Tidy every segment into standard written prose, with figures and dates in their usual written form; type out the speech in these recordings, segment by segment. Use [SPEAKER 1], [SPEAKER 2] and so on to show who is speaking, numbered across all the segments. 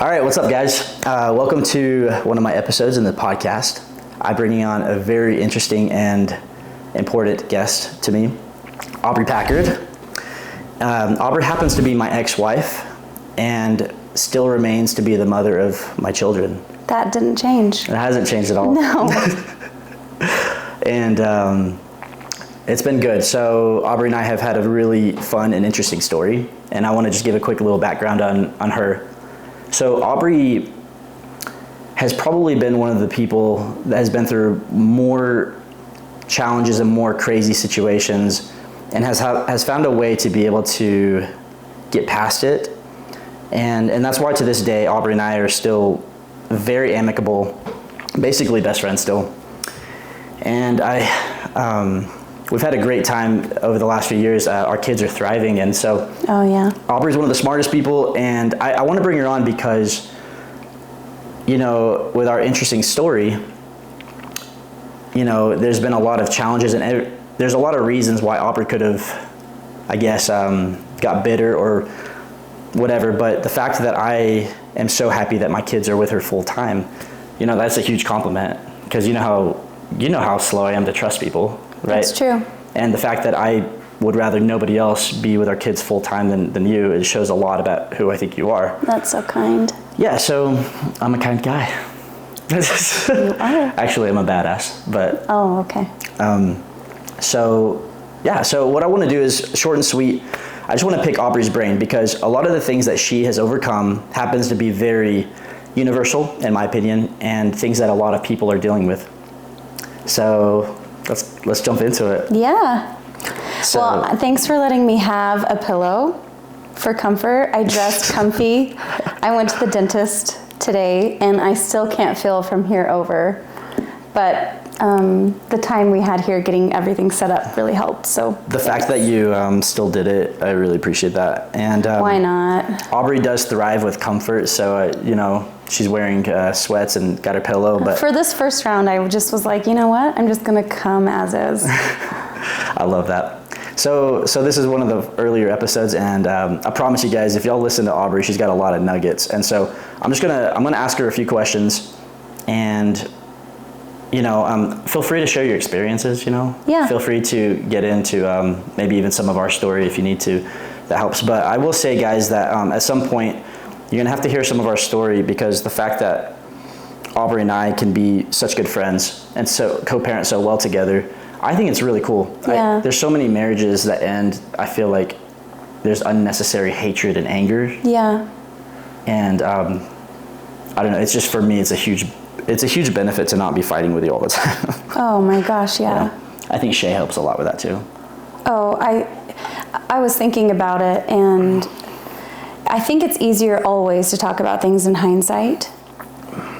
[SPEAKER 1] All right, what's up, guys? Welcome to one of my episodes in the podcast. I'm bringing on a very interesting and important guest to me, Aubrey Packard. Aubrey happens to be my ex-wife and still remains to be the mother of my children.
[SPEAKER 2] That didn't change.
[SPEAKER 1] It hasn't changed at all.
[SPEAKER 2] No.
[SPEAKER 1] And it's been good. So Aubrey and I have had a really fun and interesting story, and I want to just give a quick little background on her. So Aubrey has probably been one of the people that has been through more challenges and more crazy situations, and has found a way to be able to get past it. And that's why to this day, Aubrey and I are still very amicable, basically best friends still. And we've had a great time over the last few years. Our kids are thriving, and so Aubrey's one of the smartest people, and I want to bring her on because, you know, with our interesting story, you know, there's been a lot of challenges, and there's a lot of reasons why Aubrey could have, I guess, got bitter or whatever, but the fact that I am so happy that my kids are with her full time, you know, that's a huge compliment, because you know how slow I am to trust people. Right?
[SPEAKER 2] That's true.
[SPEAKER 1] And the fact that I would rather nobody else be with our kids full time than you, it shows a lot about who I think you are.
[SPEAKER 2] That's so kind.
[SPEAKER 1] Yeah, so I'm a kind guy.
[SPEAKER 2] You are.
[SPEAKER 1] Actually, I'm a badass, but.
[SPEAKER 2] Oh, okay.
[SPEAKER 1] So what I want to do is short and sweet. I just want to pick Aubrey's brain because a lot of the things that she has overcome happens to be very universal, in my opinion, and things that a lot of people are dealing with. So let's jump into it.
[SPEAKER 2] Yeah.
[SPEAKER 1] So,
[SPEAKER 2] well, thanks for letting me have a pillow for comfort. I dressed comfy. I went to the dentist today, and I still can't feel from here over. But the time we had here getting everything set up really helped. So
[SPEAKER 1] the fact that you still did it, I really appreciate that. And
[SPEAKER 2] why not?
[SPEAKER 1] Aubrey does thrive with comfort, so you know, she's wearing sweats and got her pillow. But
[SPEAKER 2] for this first round, I just was like, you know what? I'm just gonna come as is.
[SPEAKER 1] I love that. So this is one of the earlier episodes, and I promise you guys, if y'all listen to Aubrey, she's got a lot of nuggets. And so I'm gonna ask her a few questions, and you know, feel free to share your experiences. You know, feel free to get into maybe even some of our story if you need to. That helps. But I will say, guys, that at some point you're gonna have to hear some of our story, because the fact that Aubrey and I can be such good friends and so co-parent so well together, I think it's really cool.
[SPEAKER 2] Yeah.
[SPEAKER 1] There's so many marriages that end, I feel like there's unnecessary hatred and anger.
[SPEAKER 2] Yeah.
[SPEAKER 1] And I don't know, it's just, for me, it's a huge benefit to not be fighting with you all the time.
[SPEAKER 2] Oh my gosh, yeah.
[SPEAKER 1] You know, I think Shay helps a lot with that too.
[SPEAKER 2] Oh, I was thinking about it, and I think it's easier always to talk about things in hindsight.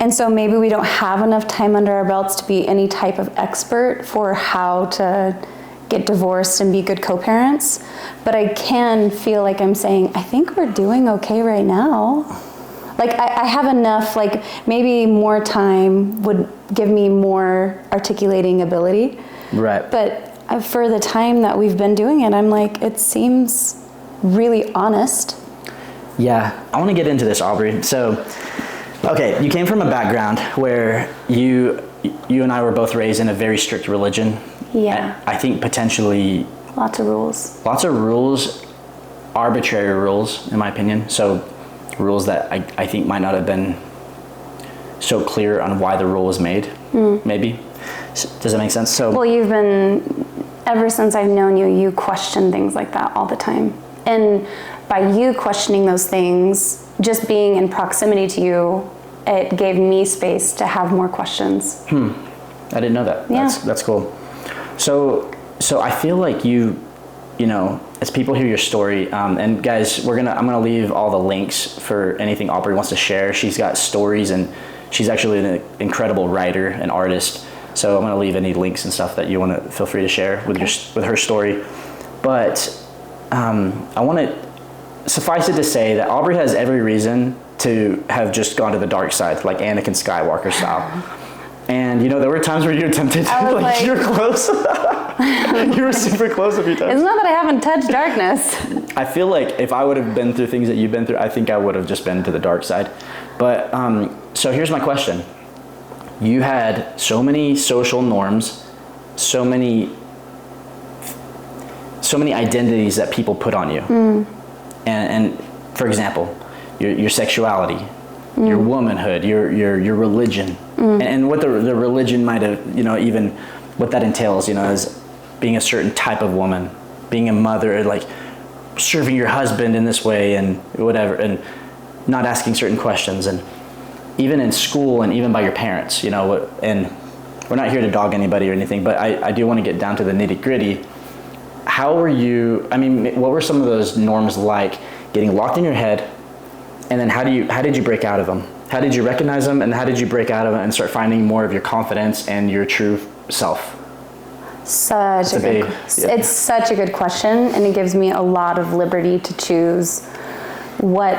[SPEAKER 2] And so maybe we don't have enough time under our belts to be any type of expert for how to get divorced and be good co-parents. But I can feel like I'm saying, I think we're doing okay right now. Like I have enough, like maybe more time would give me more articulating ability. Right. But for the time that we've been doing it, I'm like, it seems really honest.
[SPEAKER 1] Yeah, I want to get into this, Aubrey. So, okay, you came from a background where you and I were both raised in a very strict religion.
[SPEAKER 2] Yeah.
[SPEAKER 1] I think potentially
[SPEAKER 2] lots of rules.
[SPEAKER 1] Lots of rules, arbitrary rules, in my opinion. So rules that I think might not have been so clear on why the rule was made, maybe. Does that make sense? So,
[SPEAKER 2] well, you've been, ever since I've known you, you question things like that all the time. And by you questioning those things, just being in proximity to you, it gave me space to have more questions.
[SPEAKER 1] I didn't know that.
[SPEAKER 2] Yeah.
[SPEAKER 1] That's cool. So I feel like you know, as people hear your story, and guys, I'm gonna leave all the links for anything Aubrey wants to share. She's got stories, and she's actually an incredible writer and artist. So I'm gonna leave any links and stuff that you want to feel free to share with her story. But I want to suffice it to say that Aubrey has every reason to have just gone to the dark side, like Anakin Skywalker style. And there were times where you attempted to, like you were close. You were super close a few times.
[SPEAKER 2] It's not that I haven't touched darkness.
[SPEAKER 1] I feel like if I would have been through things that you've been through, I think I would have just been to the dark side. But so here's my question. You had so many social norms, so many identities that people put on you. And for example, your sexuality, your womanhood, your religion, and what the religion might have, even what that entails, is being a certain type of woman, being a mother, like serving your husband in this way and whatever, and not asking certain questions, and even in school and even by your parents, and we're not here to dog anybody or anything, but I do want to get down to the nitty gritty. How were you, what were some of those norms like getting locked in your head, and then how did you break out of them? How did you recognize them, and how did you break out of them and start finding more of your confidence and your true self?
[SPEAKER 2] It's such a good question, and it gives me a lot of liberty to choose what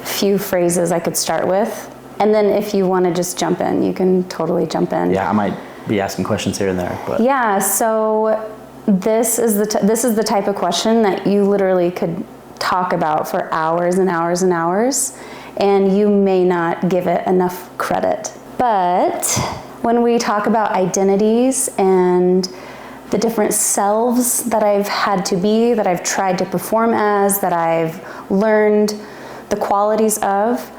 [SPEAKER 2] few phrases I could start with. And then if you want to just jump in, you can totally jump in.
[SPEAKER 1] Yeah, I might be asking questions here and there, but
[SPEAKER 2] yeah. So this is the type of question that you literally could talk about for hours and hours and hours, and you may not give it enough credit. But when we talk about identities and the different selves that I've had to be, that I've tried to perform as, that I've learned the qualities of,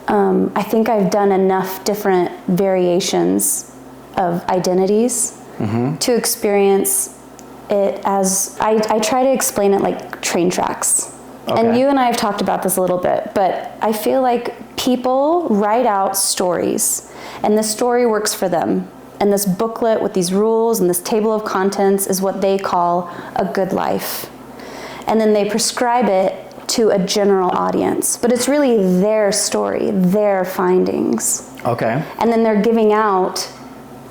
[SPEAKER 2] I think I've done enough different variations of identities to experience it as, I try to explain it like train tracks. Okay. And you and I have talked about this a little bit, but I feel like people write out stories, and the story works for them. And this booklet with these rules and this table of contents is what they call a good life. And then they prescribe it to a general audience, but it's really their story, their findings.
[SPEAKER 1] Okay.
[SPEAKER 2] And then they're giving out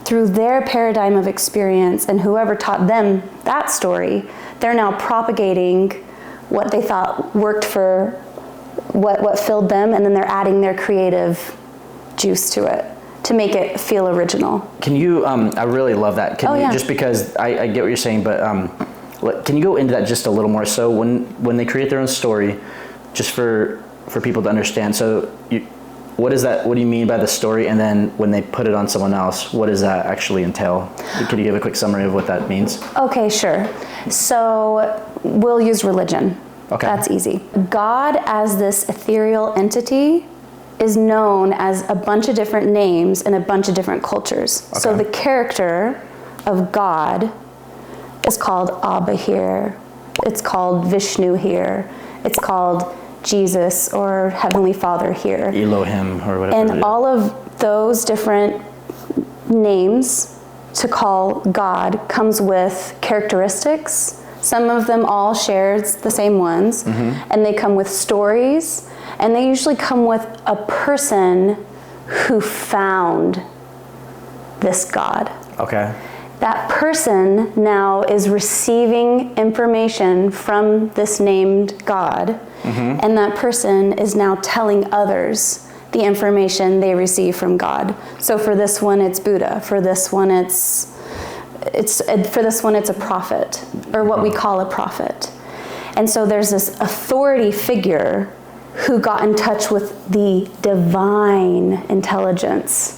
[SPEAKER 2] through their paradigm of experience, and whoever taught them that story, they're now propagating what they thought worked for what filled them, and then they're adding their creative juice to it to make it feel original.
[SPEAKER 1] Can you, I really love that. Can you,
[SPEAKER 2] yeah.
[SPEAKER 1] Just because I get what you're saying, but can you go into that just a little more? So when they create their own story, just for people to understand, so what is that? What do you mean by the story? And then when they put it on someone else, what does that actually entail? Can you give a quick summary of what that means?
[SPEAKER 2] Okay, sure. So we'll use religion.
[SPEAKER 1] Okay.
[SPEAKER 2] That's easy. God as this ethereal entity is known as a bunch of different names in a bunch of different cultures. Okay. So the character of God is called Abba here. It's called Vishnu here. It's called Jesus or Heavenly Father here.
[SPEAKER 1] Elohim or whatever.
[SPEAKER 2] And all of those different names to call God comes with characteristics. Some of them all share the same ones. And they come with stories. And they usually come with a person who found this God.
[SPEAKER 1] Okay.
[SPEAKER 2] That person now is receiving information from this named God, and that person is now telling others the information they receive from God. So for this one, it's Buddha. For this one, it's a prophet, or what we call a prophet. And so there's this authority figure who got in touch with the divine intelligence.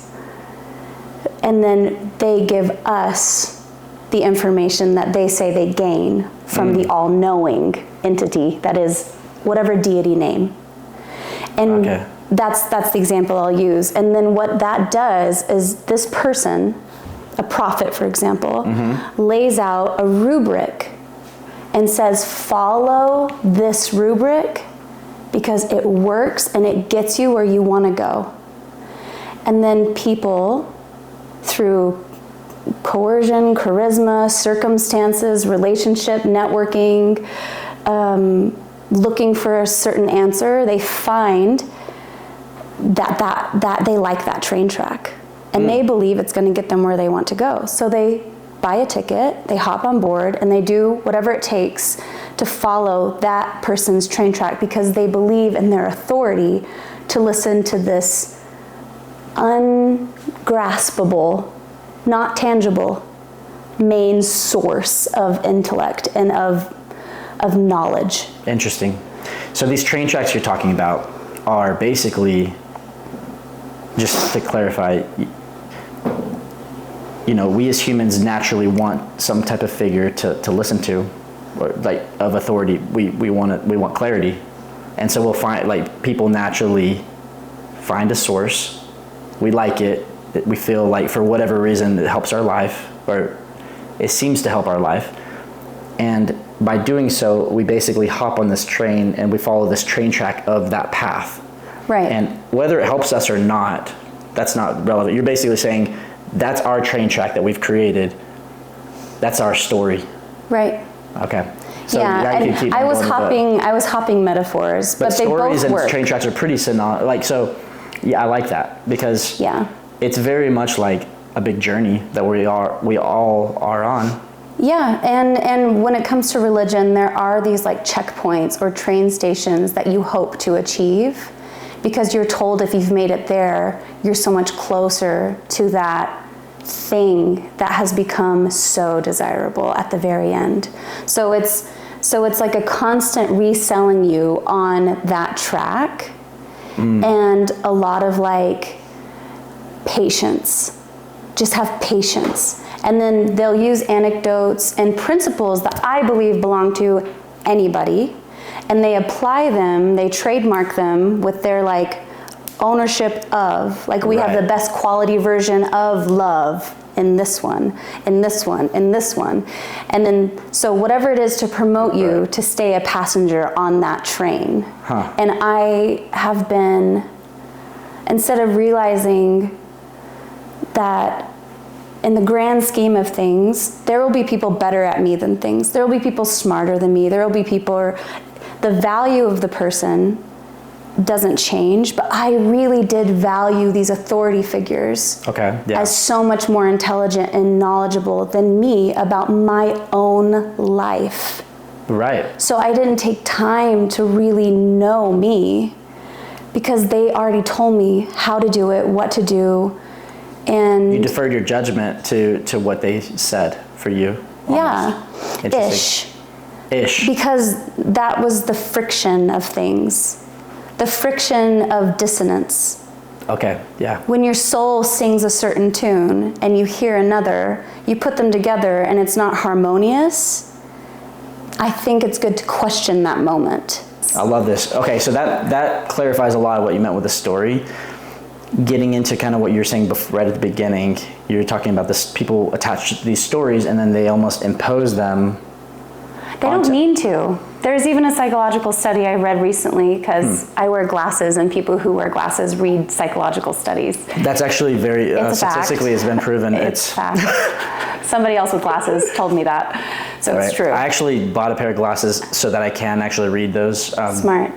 [SPEAKER 2] And then they give us the information that they say they gain from the all-knowing entity that is whatever deity name. And that's the example I'll use. And then what that does is this person, a prophet for example, lays out a rubric and says, follow this rubric because it works and it gets you where you want to go. And then people, through coercion, charisma, circumstances, relationship, networking, looking for a certain answer, they find that they like that train track. And they believe it's going to get them where they want to go. So they buy a ticket, they hop on board, and they do whatever it takes to follow that person's train track because they believe in their authority to listen to this ungraspable, not tangible, main source of intellect and of knowledge.
[SPEAKER 1] Interesting. So these train tracks you're talking about are basically, just to clarify, you know, we as humans naturally want some type of figure to listen to, or like of authority. We want clarity, and so we'll find, like, people naturally find a source. We like it. We feel like for whatever reason it helps our life, or it seems to help our life, and by doing so, we basically hop on this train and we follow this train track of that path.
[SPEAKER 2] Right.
[SPEAKER 1] And whether it helps us or not, that's not relevant. You're basically saying that's our train track that we've created. That's our story.
[SPEAKER 2] Right.
[SPEAKER 1] Okay. So
[SPEAKER 2] yeah,
[SPEAKER 1] you can keep
[SPEAKER 2] and I was
[SPEAKER 1] going,
[SPEAKER 2] hopping metaphors, but they both
[SPEAKER 1] stories and
[SPEAKER 2] work.
[SPEAKER 1] train tracks are pretty synonymous. Like, so, yeah, I like that, because it's very much like a big journey that we all are on.
[SPEAKER 2] Yeah, and when it comes to religion, there are these like checkpoints or train stations that you hope to achieve, because you're told if you've made it there, you're so much closer to that thing that has become so desirable at the very end. So it's like a constant reselling you on that track, and a lot of like patience. Just have patience. And then they'll use anecdotes and principles that I believe belong to anybody, and they apply them, they trademark them with their like ownership of, like, we have the best quality version of love in this one, in this one, in this one. And then, so whatever it is to promote you to stay a passenger on that train. And I have been, instead of realizing that in the grand scheme of things, there will be people better at me than things. There will be people smarter than me. There will be people, the value of the person doesn't change, but I really did value these authority figures as so much more intelligent and knowledgeable than me about my own life.
[SPEAKER 1] Right.
[SPEAKER 2] So I didn't take time to really know me, because they already told me how to do it, what to do. And
[SPEAKER 1] you deferred your judgment to what they said for you. Almost.
[SPEAKER 2] Yeah, ish. Because that was the friction of things, the friction of dissonance.
[SPEAKER 1] Okay, yeah.
[SPEAKER 2] When your soul sings a certain tune and you hear another, you put them together and it's not harmonious, I think it's good to question that moment.
[SPEAKER 1] I love this. Okay, so that clarifies a lot of what you meant with the story. Getting into kind of what you were saying right at the beginning, you're talking about this, people attach these stories and then they almost impose them.
[SPEAKER 2] They don't mean to. There's even a psychological study I read recently, because I wear glasses and people who wear glasses read psychological studies.
[SPEAKER 1] That's actually very, statistically it's been proven.
[SPEAKER 2] It's fact. Somebody else with glasses told me that, so it's true.
[SPEAKER 1] I actually bought a pair of glasses so that I can actually read those.
[SPEAKER 2] Smart.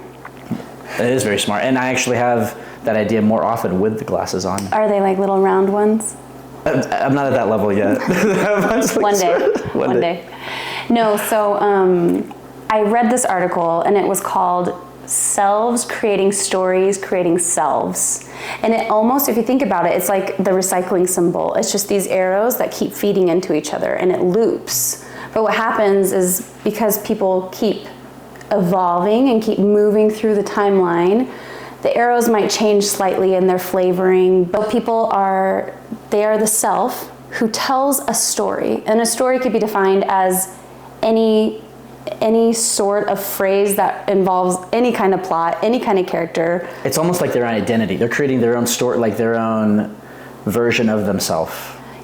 [SPEAKER 1] It is very smart. And I actually have that idea more often with the glasses on.
[SPEAKER 2] Are they like little round ones?
[SPEAKER 1] I'm not at that level yet.
[SPEAKER 2] One day. No, so I read this article and it was called Selves, Creating Stories, Creating Selves. And it almost, if you think about it, it's like the recycling symbol. It's just these arrows that keep feeding into each other and it loops. But what happens is, because people keep evolving and keep moving through the timeline, the arrows might change slightly in their flavoring, but they are the self who tells a story. And a story could be defined as any sort of phrase that involves any kind of plot, any kind of character.
[SPEAKER 1] It's almost like their own identity. They're creating their own story, like their own version of themselves.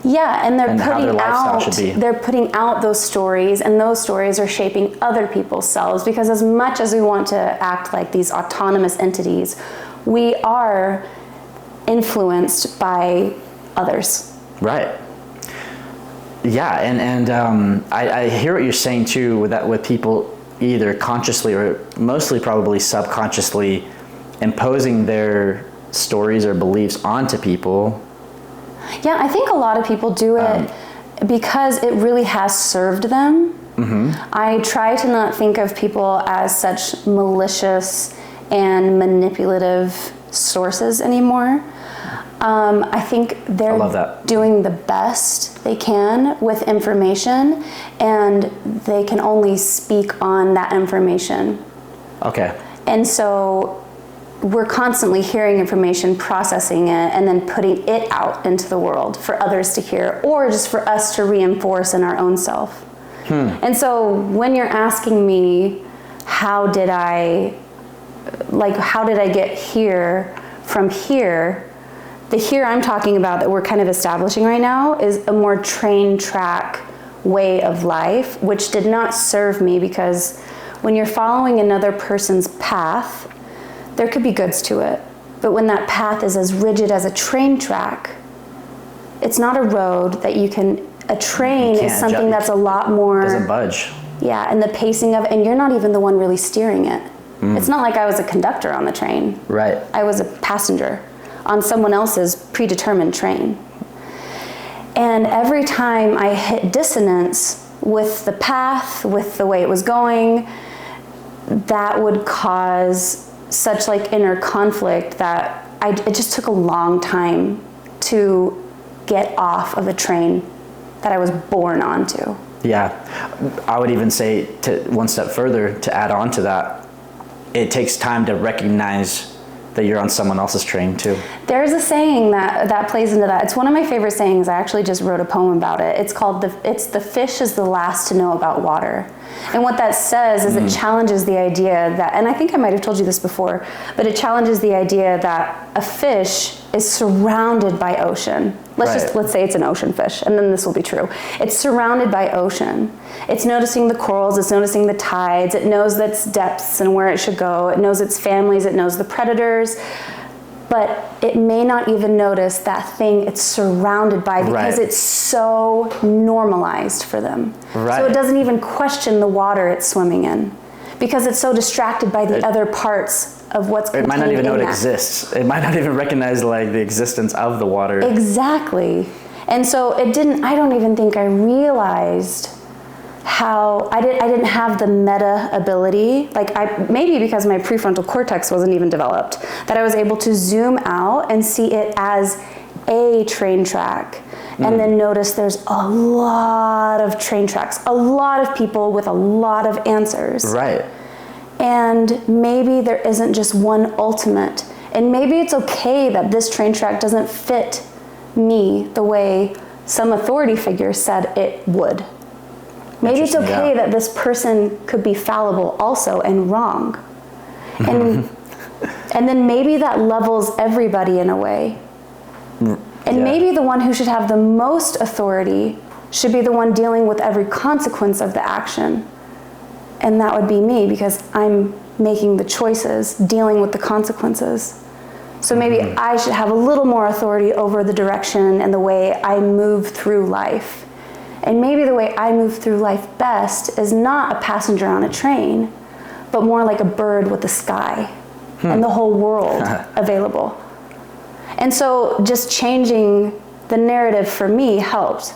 [SPEAKER 2] Yeah, and they're putting out those stories, and those stories are shaping other people's selves, because as much as we want to act like these autonomous entities, we are influenced by others.
[SPEAKER 1] Right. Yeah, and I hear what you're saying too, with people either consciously or mostly probably subconsciously imposing their stories or beliefs onto people.
[SPEAKER 2] Yeah, I think a lot of people do it because it really has served them. I try to not think of people as such malicious and manipulative sources anymore. I think they're doing the best they can with information, and they can only speak on that information.
[SPEAKER 1] Okay.
[SPEAKER 2] And so we're constantly hearing information, processing it, and then putting it out into the world for others to hear, or just for us to reinforce in our own self. And so when you're asking me, how did I get here from here? The here I'm talking about that we're kind of establishing right now is a more train track way of life, which did not serve me, because when you're following another person's path, there could be goods to it. But when that path is as rigid as a train track, it's not a road that you can, a train is something that's a lot more...
[SPEAKER 1] Doesn't budge.
[SPEAKER 2] Yeah, and the pacing of, and you're not even the one really steering it. It's not like I was a conductor on the train.
[SPEAKER 1] Right.
[SPEAKER 2] I was a passenger on someone else's predetermined train. And every time I hit dissonance with the path, with the way it was going, that would cause such like inner conflict that it just took a long time to get off of the train that I was born onto.
[SPEAKER 1] Yeah, I would even say, to one step further, to add on to that, it takes time to recognize that you're on someone else's train too. There's
[SPEAKER 2] a saying that plays into that. It's one of my favorite sayings. I actually just wrote a poem about it. It's called the fish is the last to know about water. And what that says is it challenges the idea that, and I think I might have told you this before, but it challenges the idea that a fish is surrounded by ocean. Let's say it's an ocean fish, and then this will be true. It's surrounded by ocean. It's noticing the corals, it's noticing the tides, it knows its depths and where it should go, it knows its families, it knows the predators, but it may not even notice that thing it's surrounded by because it's so normalized for them. So it doesn't even question the water it's swimming in because it's so distracted by the other parts of what's contained in that.
[SPEAKER 1] It might not even know it exists. It might not even recognize like the existence of the water.
[SPEAKER 2] Exactly. And so I don't even think I realized how I didn't have the meta ability, maybe because my prefrontal cortex wasn't even developed, that I was able to zoom out and see it as a train track, and then notice there's a lot of train tracks, a lot of people with a lot of answers.
[SPEAKER 1] Right.
[SPEAKER 2] And maybe there isn't just one ultimate, and maybe it's okay that this train track doesn't fit me the way some authority figure said it would. Maybe it's okay that this person could be fallible also and wrong. And then maybe that levels everybody in a way. And maybe the one who should have the most authority should be the one dealing with every consequence of the action. And that would be me, because I'm making the choices, dealing with the consequences. So maybe I should have a little more authority over the direction and the way I move through life. And maybe the way I move through life best is not a passenger on a train, but more like a bird with the sky and the whole world available. And so just changing the narrative for me helped.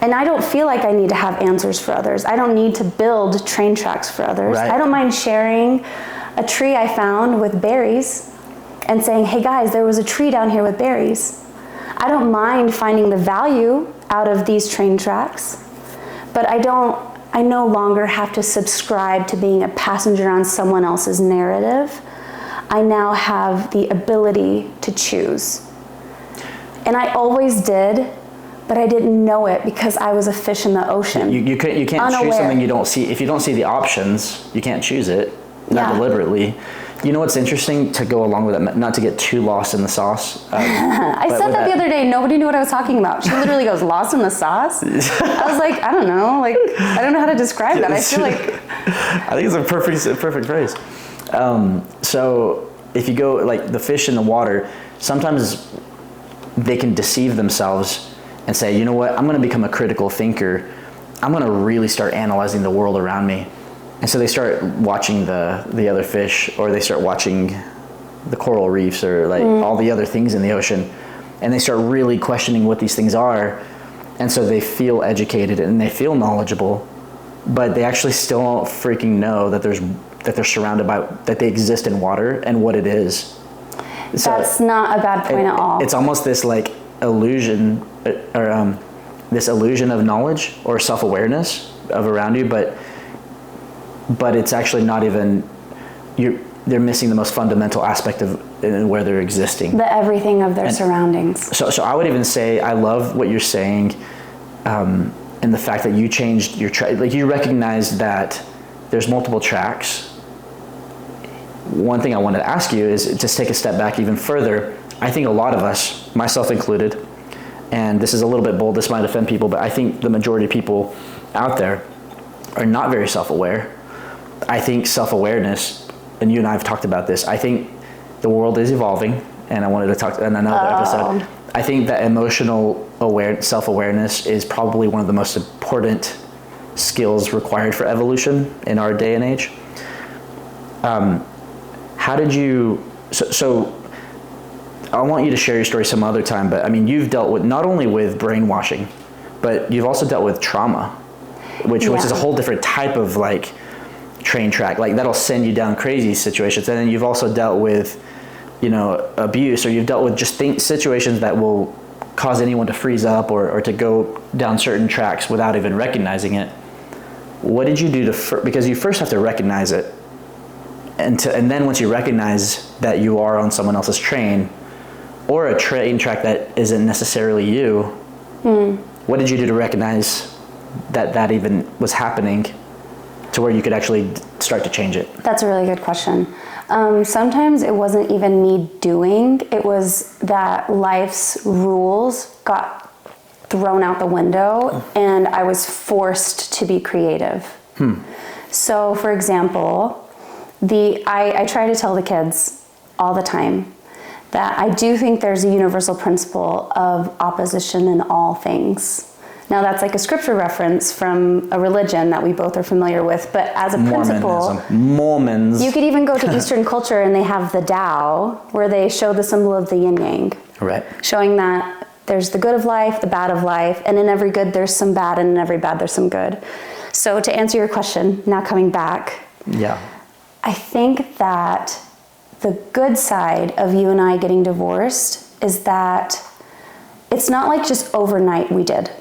[SPEAKER 2] And I don't feel like I need to have answers for others. I don't need to build train tracks for others. I don't mind sharing a tree I found with berries and saying, hey guys, there was a tree down here with berries. I don't mind finding the value out of these train tracks, but I no longer have to subscribe to being a passenger on someone else's narrative. I now have the ability to choose. And I always did, but I didn't know it because I was a fish in the ocean.
[SPEAKER 1] You can't choose something you don't see. If you don't see the options, you can't choose it, not deliberately. You know what's interesting, to go along with it, not to get too lost in the sauce.
[SPEAKER 2] I said that the other day, nobody knew what I was talking about. She literally goes, lost in the sauce? I was like, I don't know. I don't know how to describe that. I feel like...
[SPEAKER 1] I think it's a perfect phrase. So if you go, like the fish in the water, sometimes they can deceive themselves and say, you know what, I'm going to become a critical thinker. I'm going to really start analyzing the world around me. And so they start watching the other fish, or they start watching the coral reefs, or like all the other things in the ocean, and they start really questioning what these things are. And so they feel educated and they feel knowledgeable, but they actually still don't freaking know that they're surrounded by, that they exist in water and what it is.
[SPEAKER 2] That's not a bad point at all.
[SPEAKER 1] It's almost this like illusion or this illusion of knowledge or self-awareness of around you, but it's actually not even, they're missing the most fundamental aspect of where they're existing.
[SPEAKER 2] The everything of their surroundings.
[SPEAKER 1] So I would even say, I love what you're saying, and the fact that you changed your track, like you recognized that there's multiple tracks. One thing I wanted to ask you is just take a step back even further. I think a lot of us, myself included, and this is a little bit bold, this might offend people, but I think the majority of people out there are not very self-aware. I think self-awareness, and you and I have talked about this, I think the world is evolving, and I wanted to talk in another episode. I think that emotional self-awareness is probably one of the most important skills required for evolution in our day and age. How did you, so I want you to share your story some other time, but I mean, you've dealt with, not only with brainwashing, but you've also dealt with trauma, which is a whole different type of like train track, like that'll send you down crazy situations. And then you've also dealt with, abuse, or you've dealt with just situations that will cause anyone to freeze up or to go down certain tracks without even recognizing it. What did you do because you first have to recognize it, and then once you recognize that you are on someone else's train, or a train track that isn't necessarily you, what did you do to recognize that even was happening to where you could actually start to change it?
[SPEAKER 2] That's a really good question. Sometimes it wasn't even me doing, it was that life's rules got thrown out the window and I was forced to be creative. So for example, I try to tell the kids all the time that I do think there's a universal principle of opposition in all things. Now that's like a scripture reference from a religion that we both are familiar with, but as a principle,
[SPEAKER 1] Mormons.
[SPEAKER 2] You could even go to Eastern culture and they have the Tao, where they show the symbol of the yin yang.
[SPEAKER 1] Right.
[SPEAKER 2] Showing that there's the good of life, the bad of life, and in every good there's some bad, and in every bad there's some good. So to answer your question, now coming back, I think that the good side of you and I getting divorced is that it's not like just overnight we did.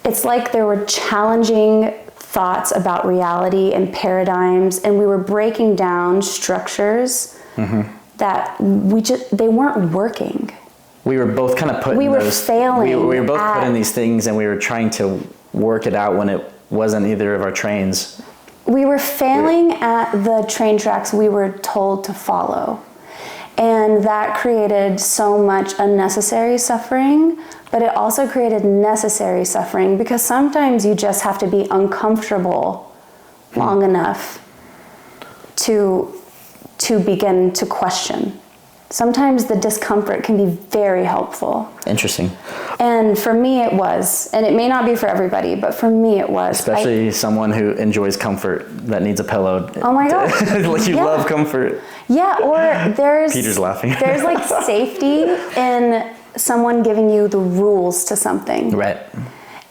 [SPEAKER 2] It's like there were challenging thoughts about reality and paradigms, and we were breaking down structures that they weren't working.
[SPEAKER 1] We were both kind of put
[SPEAKER 2] we were failing.
[SPEAKER 1] We were both put in these things, and we were trying to work it out when it wasn't either of our trains.
[SPEAKER 2] We were failing at the train tracks we were told to follow. And that created so much unnecessary suffering, but it also created necessary suffering, because sometimes you just have to be uncomfortable long enough to begin to question. Sometimes the discomfort can be very helpful.
[SPEAKER 1] Interesting.
[SPEAKER 2] And for me it was, and it may not be for everybody, but for me it was.
[SPEAKER 1] Especially someone who enjoys comfort, that needs a pillow.
[SPEAKER 2] Oh my gosh.
[SPEAKER 1] Like you love comfort.
[SPEAKER 2] Yeah, or there's...
[SPEAKER 1] Peter's laughing.
[SPEAKER 2] There's like safety in someone giving you the rules to something.
[SPEAKER 1] Right.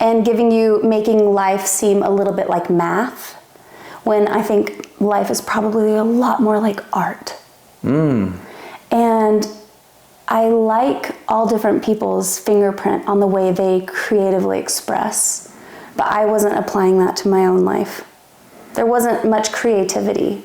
[SPEAKER 2] And making life seem a little bit like math, when I think life is probably a lot more like art. And I like all different people's fingerprint on the way they creatively express, but I wasn't applying that to my own life. There wasn't much creativity,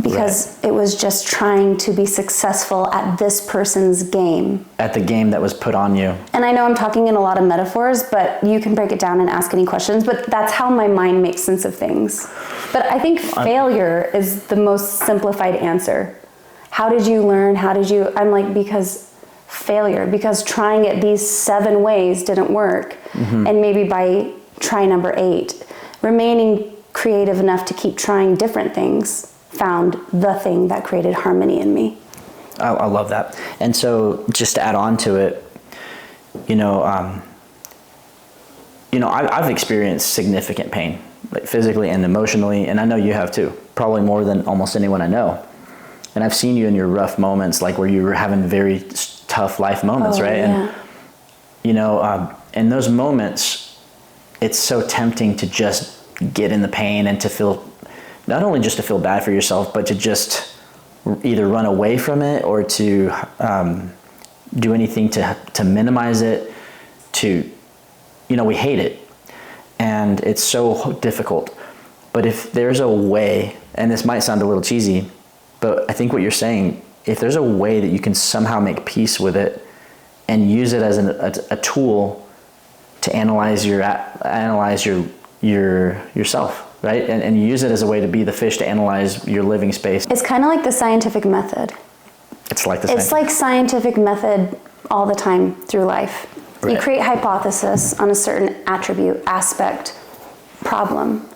[SPEAKER 2] because it was just trying to be successful at this person's game.
[SPEAKER 1] At the game that was put on you.
[SPEAKER 2] And I know I'm talking in a lot of metaphors, but you can break it down and ask any questions, but that's how my mind makes sense of things. But I think failure is the most simplified answer. How did you learn? I'm like, because trying it these 7 ways didn't work. And maybe by try number 8, remaining creative enough to keep trying different things, found the thing that created harmony in me.
[SPEAKER 1] I love that. And so just to add on to it, I've experienced significant pain, like physically and emotionally, and I know you have too, probably more than almost anyone I know. And I've seen you in your rough moments, like where you were having very tough life moments, right?
[SPEAKER 2] Yeah.
[SPEAKER 1] And, in those moments, it's so tempting to just get in the pain and to feel, not only just to feel bad for yourself, but to just either run away from it or to do anything to minimize it, we hate it. And it's so difficult. But if there's a way, and this might sound a little cheesy, but I think what you're saying, if there's a way that you can somehow make peace with it and use it as a tool to analyze yourself, right? And use it as a way to be the fish to analyze your living space.
[SPEAKER 2] It's kind of like the scientific method.
[SPEAKER 1] It's like
[SPEAKER 2] scientific method all the time through life. Right. You create hypothesis on a certain attribute, aspect, problem.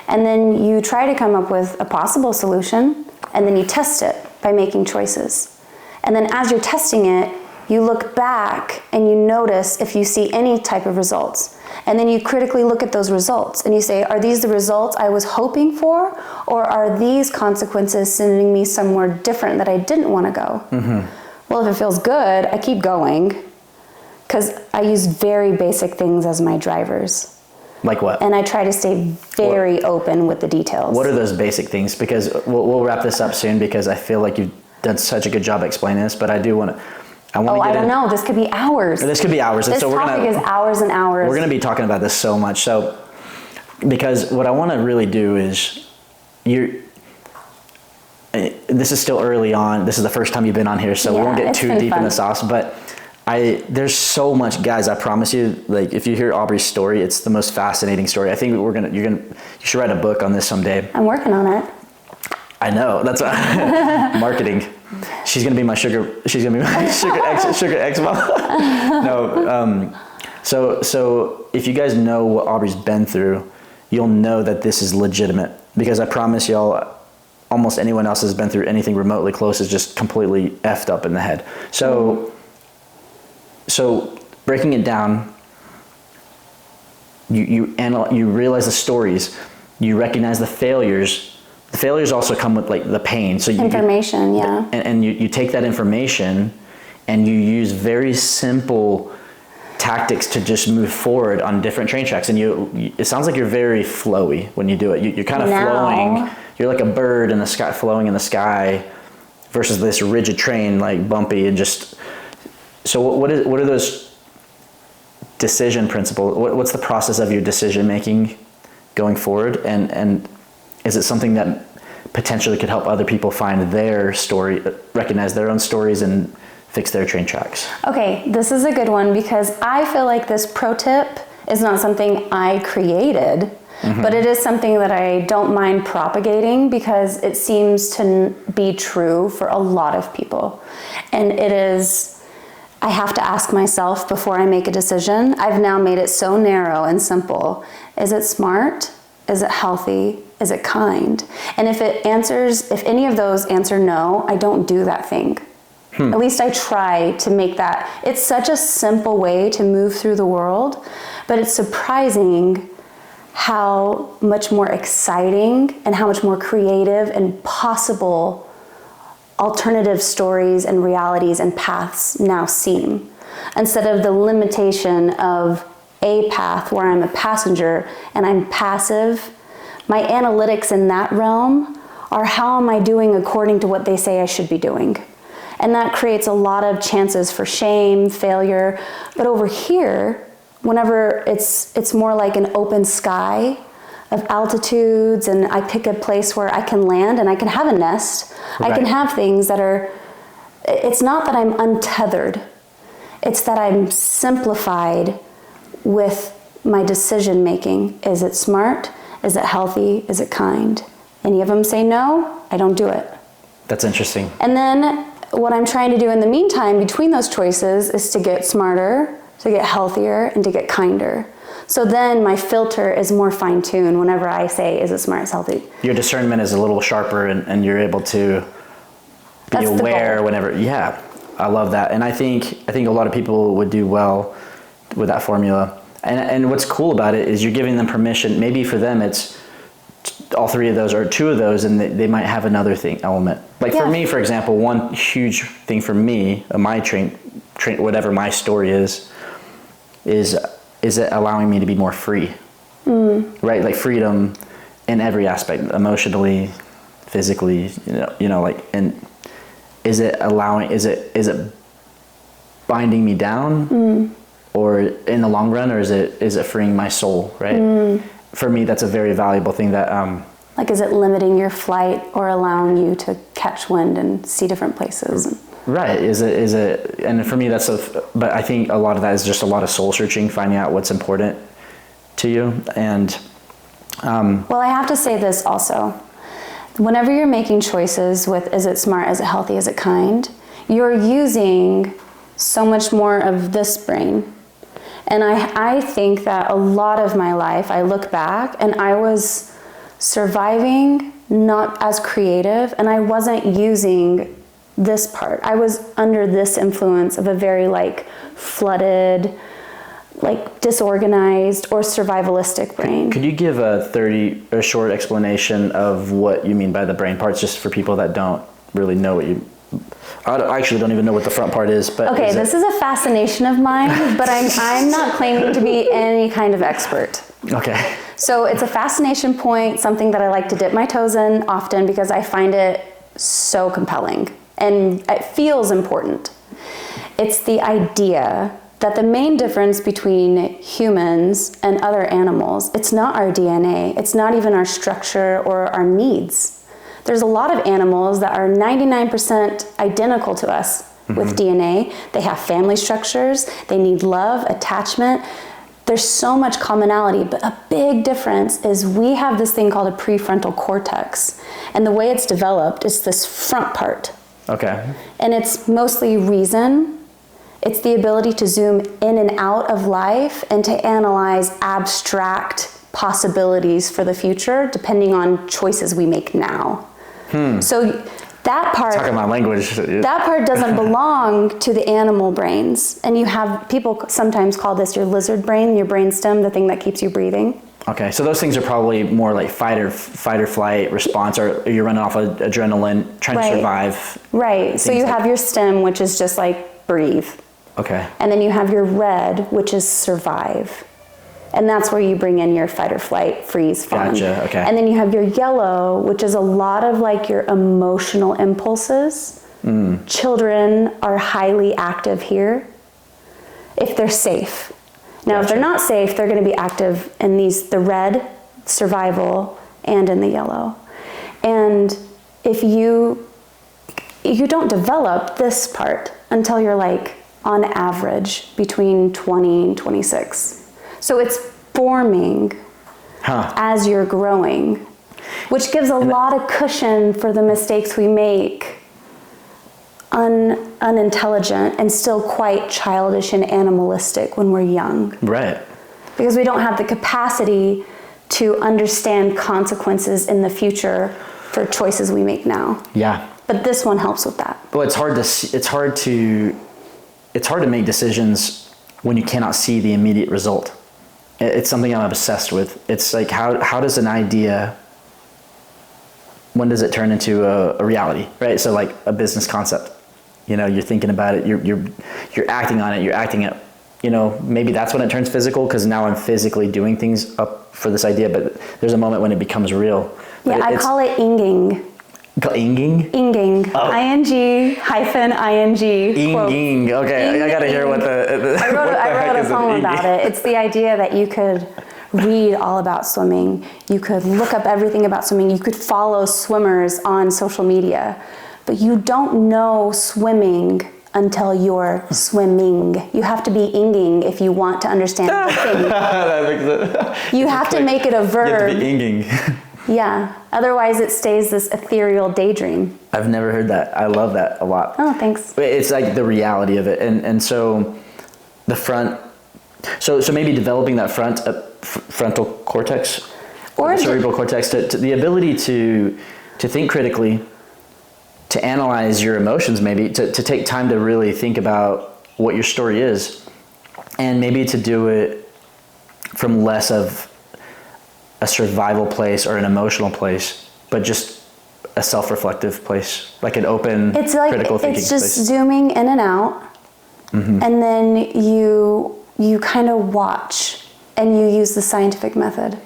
[SPEAKER 2] And then you try to come up with a possible solution, and then you test it by making choices. And then as you're testing it, you look back and you notice if you see any type of results. And then you critically look at those results and you say, are these the results I was hoping for? Or are these consequences sending me somewhere different that I didn't want to go? Mm-hmm. Well, if it feels good, I keep going, because I use very basic things as my drivers.
[SPEAKER 1] Like what?
[SPEAKER 2] And I try to stay very open with the details.
[SPEAKER 1] What are those basic things? Because we'll wrap this up soon, because I feel like you've done such a good job explaining this, but I do want to... I don't
[SPEAKER 2] know. This could be hours.
[SPEAKER 1] This could be hours.
[SPEAKER 2] This topic is hours and hours.
[SPEAKER 1] We're going to be talking about this so much. So, because what I want to really do is, this is still early on. This is the first time you've been on here, so we won't get too deep in the sauce. But there's so much, guys. I promise you. Like, if you hear Aubrey's story, it's the most fascinating story. I think you should write a book on this someday.
[SPEAKER 2] I'm working on it.
[SPEAKER 1] I know. That's marketing. She's gonna be my sugar ex mom. No. So if you guys know what Aubrey's been through, you'll know that this is legitimate. Because I promise y'all, almost anyone else has been through anything remotely close is just completely effed up in the head. So breaking it down, you realize the stories, you recognize the failures. The failures also come with like the pain. So
[SPEAKER 2] information,
[SPEAKER 1] And you take that information and you use very simple tactics to just move forward on different train tracks. And it sounds like you're very flowy when you do it. You're kind of flowing. You're like a bird in the sky, flowing in the sky, versus this rigid train, like bumpy and just. So what are those decision principles? What's the process of your decision making going forward? And is it something that potentially could help other people find their story, recognize their own stories, and fix their train tracks?
[SPEAKER 2] Okay, this is a good one, because I feel like this pro tip is not something I created, but it is something that I don't mind propagating, because it seems to be true for a lot of people. And it is, I have to ask myself before I make a decision. I've now made it so narrow and simple. Is it smart? Is it healthy? Is it kind? And if any of those answer no, I don't do that thing. At least I try to make that. It's such a simple way to move through the world, but it's surprising how much more exciting and how much more creative and possible alternative stories and realities and paths now seem. Instead of the limitation of a path where I'm a passenger and I'm passive, my analytics in that realm are how am I doing according to what they say I should be doing. And that creates a lot of chances for shame, failure. But over here, whenever it's more like an open sky of altitudes, and I pick a place where I can land and I can have a nest, right. I can have things that are, it's not that I'm untethered, it's that I'm simplified with my decision making. Is it smart? Is it healthy? Is it kind? Any of them say no, I don't do it.
[SPEAKER 1] That's interesting.
[SPEAKER 2] And then what I'm trying to do in the meantime between those choices is to get smarter, to get healthier, and to get kinder. So then my filter is more fine-tuned whenever I say, is it smart, is it healthy?
[SPEAKER 1] Your discernment is a little sharper, and you're able to be aware whenever, I love that. And I think a lot of people would do well with that formula. And what's cool about it is you're giving them permission. Maybe for them it's all three of those or two of those, and they might have another element. Like for me, for example, one huge thing for me, my train, whatever my story is it allowing me to be more free, right? Like freedom in every aspect, emotionally, physically, like, and is it binding me down, or in the long run, or is it freeing my soul, right? For me, that's a very valuable thing that,
[SPEAKER 2] like, is it limiting your flight or allowing you to catch wind and see different places?
[SPEAKER 1] Right. Is it, and for me, but I think a lot of that is just a lot of soul searching, finding out what's important to you. And,
[SPEAKER 2] well, I have to say this also. Whenever you're making choices with, is it smart, is it healthy, is it kind, you're using so much more of this brain. And I think that a lot of my life, I look back and I was surviving, not as creative, and I wasn't using this part. I was under this influence of a very like flooded, like disorganized or survivalistic brain.
[SPEAKER 1] Could you give a short explanation of what you mean by the brain parts, just for people that don't really know what you... I actually don't even know what the front part is, but...
[SPEAKER 2] Okay, this is a fascination of mine, but I'm not claiming to be any kind of expert.
[SPEAKER 1] Okay.
[SPEAKER 2] So it's a fascination point, something that I like to dip my toes in often because I find it so compelling and it feels important. It's the idea that the main difference between humans and other animals, it's not our DNA, it's not even our structure or our needs. There's a lot of animals that are 99% identical to us with DNA. They have family structures, they need love, attachment. There's so much commonality, but a big difference is we have this thing called a prefrontal cortex. And the way it's developed is this front part.
[SPEAKER 1] Okay.
[SPEAKER 2] And it's mostly reason. It's the ability to zoom in and out of life and to analyze abstract possibilities for the future depending on choices we make now. So that part,
[SPEAKER 1] talking my language.
[SPEAKER 2] That part doesn't belong to the animal brains. And you have, people sometimes call this your lizard brain, your brainstem, the thing that keeps you breathing.
[SPEAKER 1] Okay, so those things are probably more like fight or flight response, or you're running off of adrenaline, trying to survive.
[SPEAKER 2] Right, so you have your stem, which is just like breathe.
[SPEAKER 1] Okay.
[SPEAKER 2] And then you have your red, which is survive. And that's where you bring in your fight or flight, freeze, fawn.
[SPEAKER 1] Gotcha, okay.
[SPEAKER 2] And then you have your yellow, which is a lot of like your emotional impulses. Children are highly active here if they're safe. Now, if they're not safe, they're going to be active in the red, survival, and in the yellow. And if you don't develop this part until you're like on average between 20 and 26. So it's forming as you're growing, which gives a lot of cushion for the mistakes we make, unintelligent and still quite childish and animalistic when we're young.
[SPEAKER 1] Right.
[SPEAKER 2] Because we don't have the capacity to understand consequences in the future for choices we make now.
[SPEAKER 1] Yeah.
[SPEAKER 2] But this one helps with that.
[SPEAKER 1] Well, it's hard to make decisions when you cannot see the immediate result. It's something I'm obsessed with. It's like, how does an idea, when does it turn into a reality, right? So like a business concept, you're thinking about it, you're acting on it, you're acting it, maybe that's when it turns physical, because now I'm physically doing things up for this idea, but there's a moment when it becomes real.
[SPEAKER 2] Yeah, I call it inging.
[SPEAKER 1] Inging?
[SPEAKER 2] Inging.
[SPEAKER 1] Oh.
[SPEAKER 2] ING hyphen ING.
[SPEAKER 1] Inging. Okay, I gotta hear what the
[SPEAKER 2] I wrote a poem about it. It's the idea that you could read all about swimming. You could look up everything about swimming. You could follow swimmers on social media. But you don't know swimming until you're swimming. You have to be inging if you want to understand the thing.
[SPEAKER 1] That makes sense.
[SPEAKER 2] You have to make it a verb.
[SPEAKER 1] You have to be inging.
[SPEAKER 2] Yeah, otherwise it stays this ethereal daydream.
[SPEAKER 1] I've never heard that. I love that a lot.
[SPEAKER 2] Oh, thanks.
[SPEAKER 1] It's like the reality of it. And so the front, so maybe developing that frontal cortex, or the cerebral cortex, to the ability to think critically, to analyze your emotions, maybe to take time to really think about what your story is, and maybe to do it from less of a survival place or an emotional place, but just a self-reflective place, like an open, critical thinking place.
[SPEAKER 2] It's just zooming in and out, and then you kind of watch, and you use the scientific method.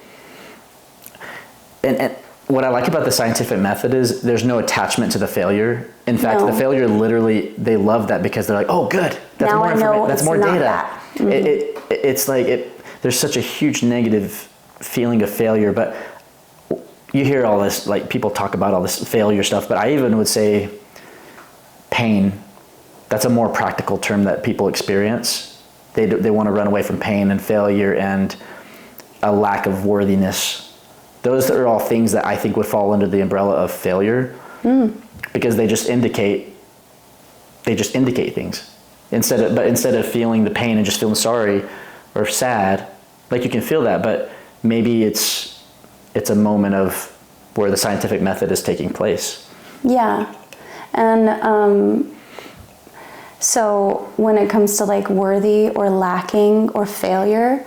[SPEAKER 1] And what I like about the scientific method is there's no attachment to the failure. In fact,
[SPEAKER 2] No.
[SPEAKER 1] the failure literally, they love that because they're like, oh, good. That's
[SPEAKER 2] Now
[SPEAKER 1] more
[SPEAKER 2] I know
[SPEAKER 1] information. That's
[SPEAKER 2] it's
[SPEAKER 1] more
[SPEAKER 2] not
[SPEAKER 1] data.
[SPEAKER 2] that. Mm-hmm.
[SPEAKER 1] It's like there's such a huge negative feeling of failure, but you hear all this, like people talk about all this failure stuff, but I even would say pain. That's a more practical term that people experience. They want to run away from pain and failure and a lack of worthiness. Those are all things that I think would fall under the umbrella of failure because they just indicate things. Instead of feeling the pain and just feeling sorry or sad, like you can feel that, but maybe it's a moment of where the scientific method is taking place.
[SPEAKER 2] Yeah. And so when it comes to like worthy or lacking or failure,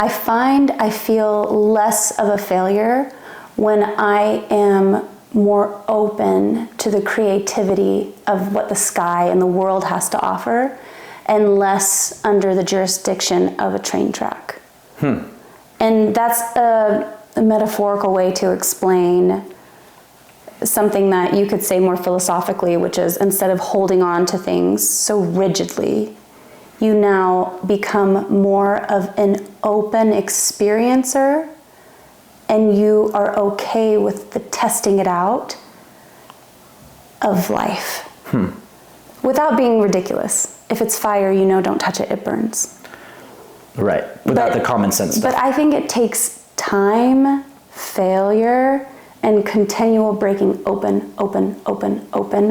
[SPEAKER 2] I find I feel less of a failure when I am more open to the creativity of what the sky and the world has to offer and less under the jurisdiction of a train track. And that's a metaphorical way to explain something that you could say more philosophically, which is instead of holding on to things so rigidly, you now become more of an open experiencer and you are okay with the testing it out of life. Without being ridiculous. If it's fire, you know, don't touch it, it burns.
[SPEAKER 1] Right, without the common sense stuff.
[SPEAKER 2] But I think it takes time, failure, and continual breaking open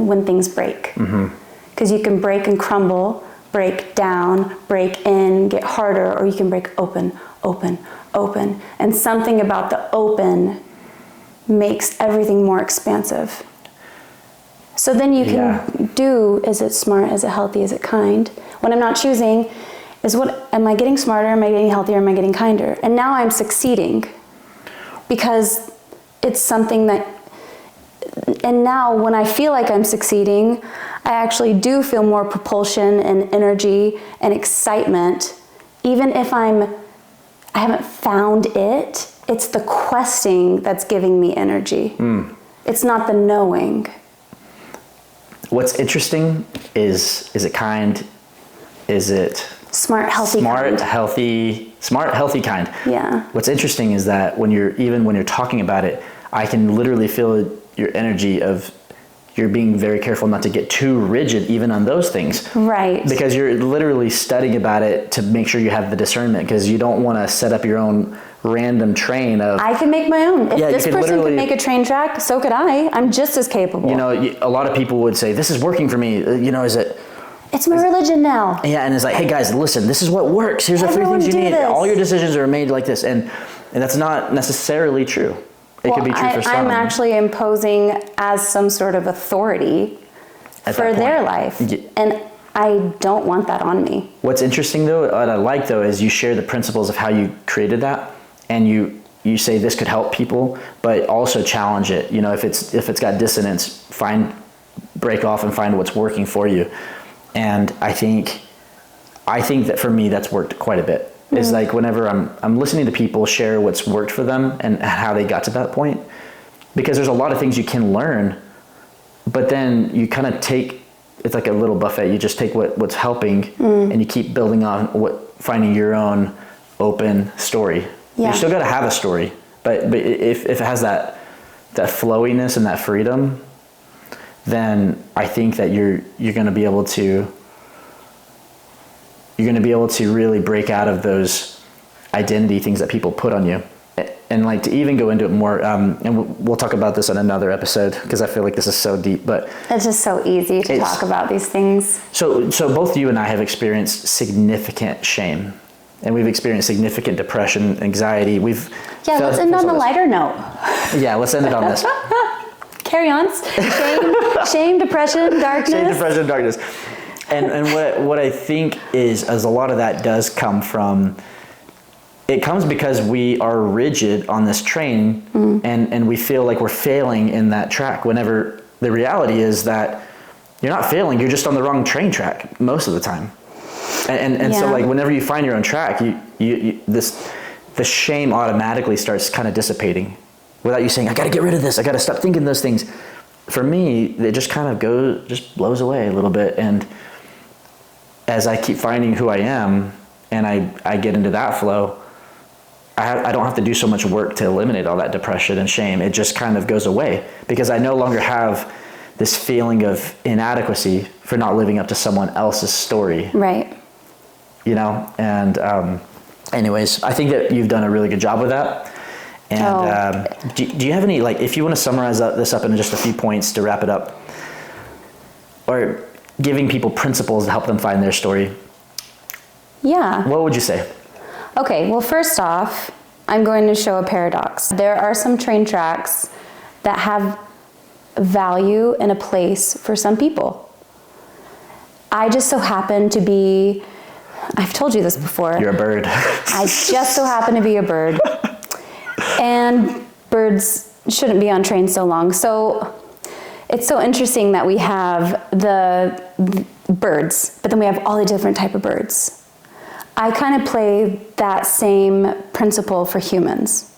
[SPEAKER 2] when things break. Because you can break and crumble, break down, break in, get harder, or you can break open. And something about the open makes everything more expansive. So then you can do, is it smart, is it healthy, is it kind? When I'm not choosing, am I getting smarter, am I getting healthier, am I getting kinder? And now I'm succeeding because it's something that, and now when I feel like I'm succeeding, I actually do feel more propulsion and energy and excitement, even if I haven't found it. It's the questing that's giving me energy. It's not the knowing.
[SPEAKER 1] What's interesting is it kind? Is it
[SPEAKER 2] smart, healthy, kind?
[SPEAKER 1] Smart, healthy, kind.
[SPEAKER 2] Yeah.
[SPEAKER 1] What's interesting is that when you're talking about it, I can literally feel your energy of you're being very careful not to get too rigid even on those things.
[SPEAKER 2] Right.
[SPEAKER 1] Because you're literally studying about it to make sure you have the discernment, because you don't want to set up your own random train of...
[SPEAKER 2] I can make my own. If this person could make a train track, so could I. I'm just as capable.
[SPEAKER 1] You know, a lot of people would say, this is working for me. You know,
[SPEAKER 2] it's my religion now.
[SPEAKER 1] Yeah, and it's like, hey guys, listen, this is what works. Here's the 3 things you need. All your decisions are made like this. And that's not necessarily true. It could be true for some.
[SPEAKER 2] I'm actually imposing as some sort of authority for their life. And I don't want that on me. What's
[SPEAKER 1] interesting though, what I like though, is you share the principles of how you created that. And you say this could help people, but also challenge it. You know, if it's got dissonance, break off and find what's working for you. And I think that for me, that's worked quite a bit. It's like whenever I'm listening to people share what's worked for them and how they got to that point, because there's a lot of things you can learn, but then you kind of take, it's like a little buffet. You just take what's helping and you keep building on finding your own open story. Yeah. You still got to have a story, but if it has that flowiness and that freedom, then I think that you're going to be able to really break out of those identity things that people put on you, and like to even go into it more. And we'll talk about this on another episode because I feel like this is so deep. But
[SPEAKER 2] it's just so easy to talk about these things.
[SPEAKER 1] So both you and I have experienced significant shame. And we've experienced significant depression, anxiety.
[SPEAKER 2] Let's end on a lighter note.
[SPEAKER 1] Yeah, let's end it on this.
[SPEAKER 2] Carry on. Shame, depression, darkness.
[SPEAKER 1] Shame, depression, darkness. And what I think is a lot of that does come from, it comes because we are rigid on this train and we feel like we're failing in that track, whenever the reality is that you're not failing, you're just on the wrong train track most of the time. And so like whenever you find your own track, the shame automatically starts kind of dissipating without you saying, I got to get rid of this. I got to stop thinking those things. for me, it just kind of just blows away a little bit. And as I keep finding who I am and I get into that flow, I don't have to do so much work to eliminate all that depression and shame. It just kind of goes away because I no longer have this feeling of inadequacy for not living up to someone else's story.
[SPEAKER 2] Right.
[SPEAKER 1] You know? And anyways, I think that you've done a really good job with that. And do you have any, like, if you want to summarize this up in just a few points to wrap it up, or giving people principles to help them find their story?
[SPEAKER 2] Yeah.
[SPEAKER 1] What would you say?
[SPEAKER 2] Okay, well, first off, I'm going to show a paradox. There are some train tracks that have value and a place for some people. I just so happen to be, I've told you this before.
[SPEAKER 1] You're a bird.
[SPEAKER 2] I just so happen to be a bird. And birds shouldn't be on trains so long. So it's so interesting that we have the birds, but then we have all the different type of birds. I kind of play that same principle for humans.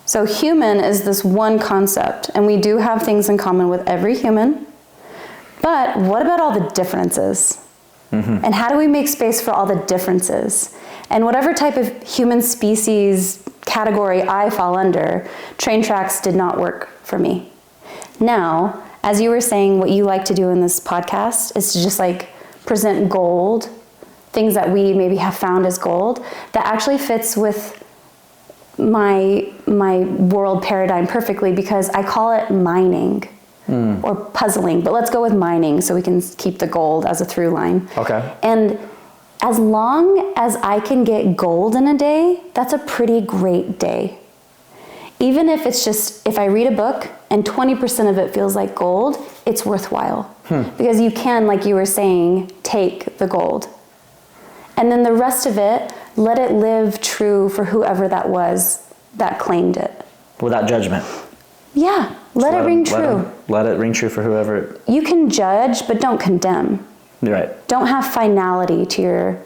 [SPEAKER 2] So human is this one concept, and we do have things in common with every human, but what about all the differences? Mm-hmm. And how do we make space for all the differences? And whatever type of human species category I fall under, train tracks did not work for me. Now, as you were saying, what you like to do in this podcast is to just like present gold, things that we maybe have found as gold, that actually fits with my world paradigm perfectly, because I call it mining or puzzling, but let's go with mining so we can keep the gold as a through line. Okay. And as long as I can get gold in a day, that's a pretty great day. Even if it's just, if I read a book and 20% of it feels like gold, it's worthwhile. Because you can, like you were saying, take the gold. And then the rest of it, let it live true for whoever that was that claimed it.
[SPEAKER 1] Without judgment.
[SPEAKER 2] Yeah, let it ring true.
[SPEAKER 1] Let it ring true for whoever.
[SPEAKER 2] You can judge, but don't condemn.
[SPEAKER 1] Right.
[SPEAKER 2] Don't have finality to your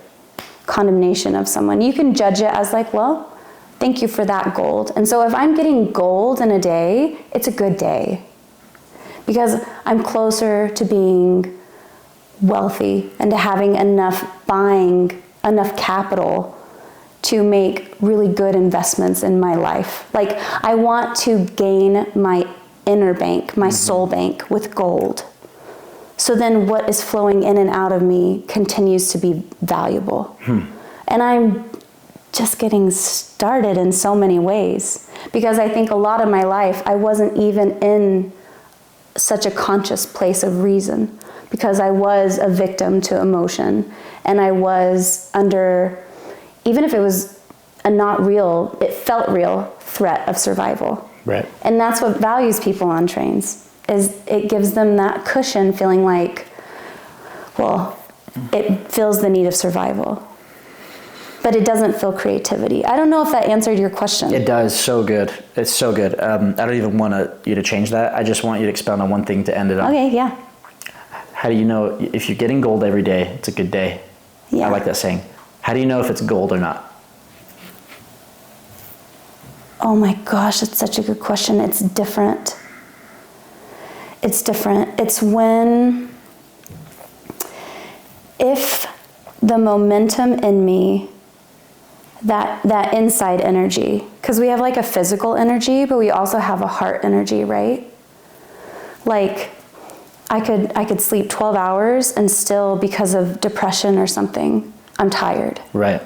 [SPEAKER 2] condemnation of someone. You can judge it as like, well, thank you for that gold. And so if I'm getting gold in a day, it's a good day. Because I'm closer to being wealthy and to having enough capital to make really good investments in my life. Like, I want to gain my inner bank, my soul bank with gold. So then what is flowing in and out of me continues to be valuable. And I'm just getting started in so many ways, because I think a lot of my life, I wasn't even in such a conscious place of reason, because I was a victim to emotion, and I was under, even if it was a not real, it felt real threat of survival. Right. And that's what values people on trains, is it gives them that cushion, feeling like, well, it fills the need of survival. But it doesn't feel creativity. I don't know if that answered your question.
[SPEAKER 1] It does. So good. It's so good. I don't even want you to change that. I just want you to expound on one thing to end it on.
[SPEAKER 2] Okay, yeah.
[SPEAKER 1] How do you know if you're getting gold every day, it's a good day? Yeah. I like that saying. How do you know if it's gold or not?
[SPEAKER 2] Oh my gosh, that's such a good question. It's different. It's different. It's when, if the momentum in me, that inside energy, because we have like a physical energy, but we also have a heart energy, right? Like, I could sleep 12 hours and still, because of depression or something, I'm tired. Right.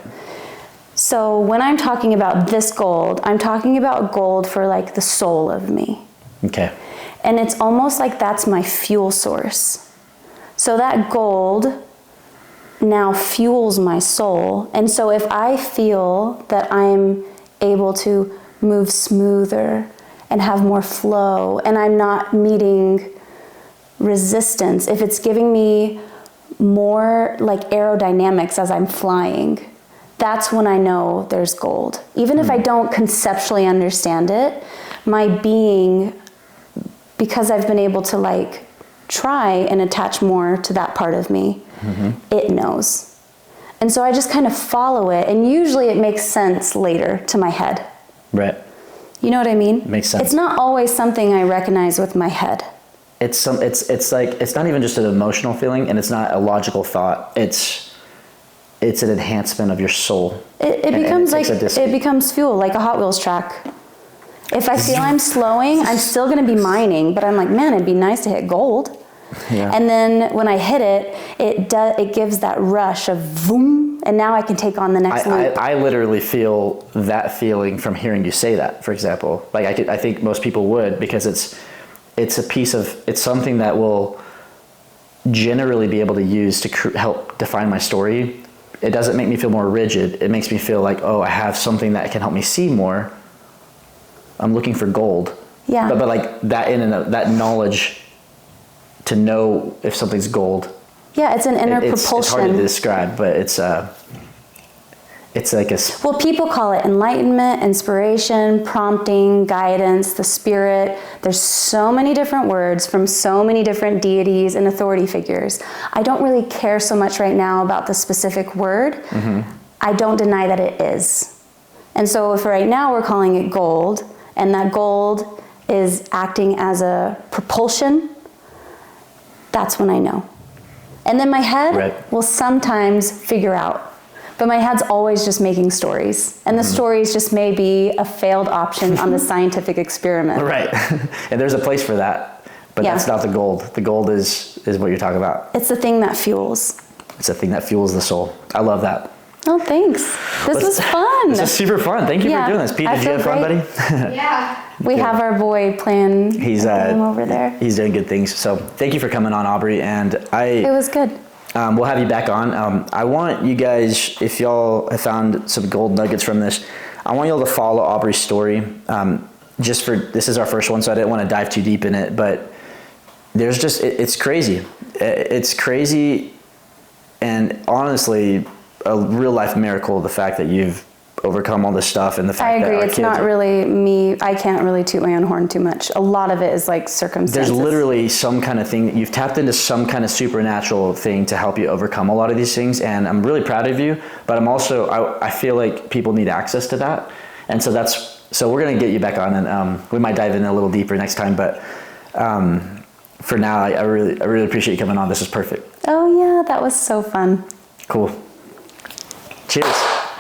[SPEAKER 2] So when I'm talking about this gold, I'm talking about gold for like the soul of me. Okay. And it's almost like that's my fuel source. So that gold now fuels my soul. And so if I feel that I'm able to move smoother and have more flow, and I'm not meeting resistance, if it's giving me more like aerodynamics as I'm flying, that's when I know there's gold. Even if I don't conceptually understand it, my being, because I've been able to like try and attach more to that part of me, it knows. And so I just kind of follow it, and usually it makes sense later to my head. Right. You know what I mean?
[SPEAKER 1] Makes sense.
[SPEAKER 2] It's not always something I recognize with my head.
[SPEAKER 1] it's like, it's not even just an emotional feeling, and it's not a logical thought. It's an enhancement of your soul.
[SPEAKER 2] It becomes fuel, like a Hot Wheels track. If I feel I'm slowing, I'm still going to be mining, but I'm like, man, it'd be nice to hit gold.
[SPEAKER 1] Yeah.
[SPEAKER 2] And then when I hit it, it gives that rush of voom, and now I can take on the next loop.
[SPEAKER 1] I literally feel that feeling from hearing you say that, for example. Like I think most people would, because it's something that will generally be able to use to help define my story. It doesn't make me feel more rigid. It makes me feel like, oh, I have something that can help me see more. I'm looking for gold.
[SPEAKER 2] Yeah.
[SPEAKER 1] But like that that knowledge to know if something's gold.
[SPEAKER 2] Yeah, it's an inner propulsion.
[SPEAKER 1] It's hard to describe, but it's like a...
[SPEAKER 2] Well, people call it enlightenment, inspiration, prompting, guidance, the spirit. There's so many different words from so many different deities and authority figures. I don't really care so much right now about the specific word. Mm-hmm. I don't deny that it is. And so if right now we're calling it gold, and that gold is acting as a propulsion, that's when I know. And then my head will sometimes figure out. But my head's always just making stories. And the stories just may be a failed option on the scientific experiment.
[SPEAKER 1] Right. And there's a place for that. But that's not the gold. The gold is what you're talking about.
[SPEAKER 2] It's the thing that fuels.
[SPEAKER 1] It's the thing that fuels the soul. I love that.
[SPEAKER 2] Oh, thanks. This was fun.
[SPEAKER 1] This is super fun. Thank you for doing this. Pete, did you have fun, buddy?
[SPEAKER 3] Yeah.
[SPEAKER 2] We have our boy playing game over there.
[SPEAKER 1] He's doing good things. So thank you for coming on, Aubrey. And
[SPEAKER 2] it was good.
[SPEAKER 1] We'll have you back on. I want you guys, if y'all have found some gold nuggets from this, I want y'all to follow Aubrey's story. This is our first one, so I didn't want to dive too deep in it, but there's just, it's crazy. It's crazy, and honestly, a real life miracle, the fact that you've overcome all this stuff, and the fact that
[SPEAKER 2] I agree. It's not really me. I can't really toot my own horn too much. A lot of it is like circumstances.
[SPEAKER 1] There's literally some kind of thing. You've tapped into some kind of supernatural thing to help you overcome a lot of these things. And I'm really proud of you, but I'm also, I feel like people need access to that. And so so we're going to get you back on, and we might dive in a little deeper next time. But for now, I really appreciate you coming on. This is perfect.
[SPEAKER 2] Oh yeah, that was so fun.
[SPEAKER 1] Cool. Cheers.